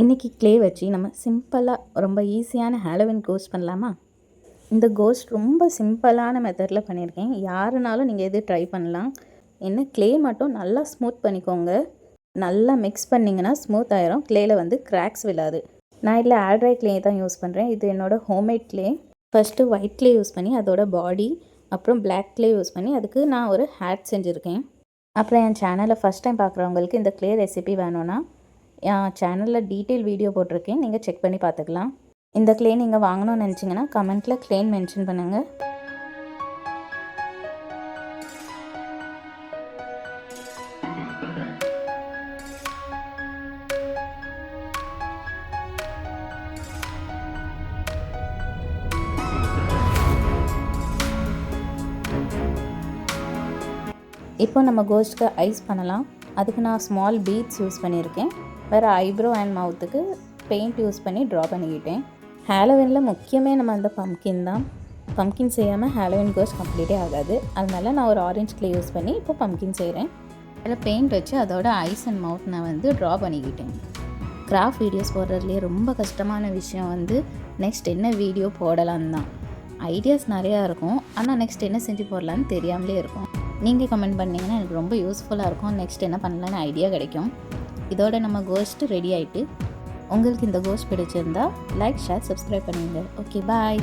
இன்றைக்கி க்ளே வச்சு நம்ம சிம்பிளாக ரொம்ப ஈஸியான ஹாலோவின் கோஸ்ட் பண்ணலாமா? இந்த கோஸ்ட் ரொம்ப சிம்பிளான மெத்தடில் பண்ணியிருக்கேன். யாருனாலும் நீங்கள் எது ட்ரை பண்ணலாம். என்ன க்ளே மட்டும் நல்லா ஸ்மூத் பண்ணிக்கோங்க. நல்லா மிக்ஸ் பண்ணிங்கன்னா ஸ்மூத் ஆயிரும். க்ளேயில் வந்து கிராக்ஸ் விழாது. நான் இதில் ஆல்ட்ரை க்ளே தான் யூஸ் பண்ணுறேன். இது என்னோடய homemade clay. First white clay use பண்ணி அதோட பாடி, அப்புறம் பிளாக் க்ளே யூஸ் பண்ணி அதுக்கு நான் ஒரு ஹேட் செஞ்சுருக்கேன். அப்புறம் என் சேனலை ஃபஸ்ட் டைம் பார்க்குறவங்களுக்கு இந்த க்ளே ரெசிபி வேணும்னா என் சேனலில் டீட்டெயில் வீடியோ போட்டிருக்கேன். நீங்கள் செக் பண்ணி பார்த்துக்கலாம். இந்த க்ளே நீங்கள் வாங்கணும்னு நினச்சிங்கன்னா கமெண்ட்டில் க்ளேன்னு மென்ஷன் பண்ணுங்கள். இப்போ நம்ம கோஸ்ட்க்கு ஐஸ் பண்ணலாம். அதுக்கு நான் ஸ்மால் பீட்ஸ் யூஸ் பண்ணியிருக்கேன். வேறு ஐப்ரோ அண்ட் மவுத்துக்கு பெயிண்ட் யூஸ் பண்ணி ட்ரா பண்ணிக்கிட்டேன். ஹாலோவினில் முக்கியமே நம்ம அந்த பம்கின் தான். பம்கின் செய்யாமல் ஹாலோவின் கோஸ்ட் கம்ப்ளீட்டே ஆகாது. அதனால நான் ஒரு ஆரஞ்சு க்ளே யூஸ் பண்ணி இப்போ பம்கின் செய்கிறேன். அதில் பெயிண்ட் வச்சு அதோட ஐஸ் அண்ட் மவுத் நான் வந்து ட்ரா பண்ணிக்கிட்டேன். கிராஃப்ட் வீடியோஸ் போடுறதுலேயே ரொம்ப கஷ்டமான விஷயம் வந்து நெக்ஸ்ட் என்ன வீடியோ போடலான்னு தான். ஐடியாஸ் நிறையா இருக்கும், ஆனால் நெக்ஸ்ட் என்ன செஞ்சு போடலான்னு தெரியாமலே இருக்கும். நீங்கள் கமெண்ட் பண்ணிங்கன்னா எனக்கு ரொம்ப யூஸ்ஃபுல்லாக இருக்கும். நெக்ஸ்ட் என்ன பண்ணலான்னு ஐடியா கிடைக்கும். இதோட நம்ம கோஸ்ட் ரெடி ஆகிட்டு, உங்களுக்கு இந்த கோஸ்ட் பிடிச்சிருந்தா லைக், ஷேர், சப்ஸ்கிரைப் பண்ணுங்கள். ஓகே, பாய்.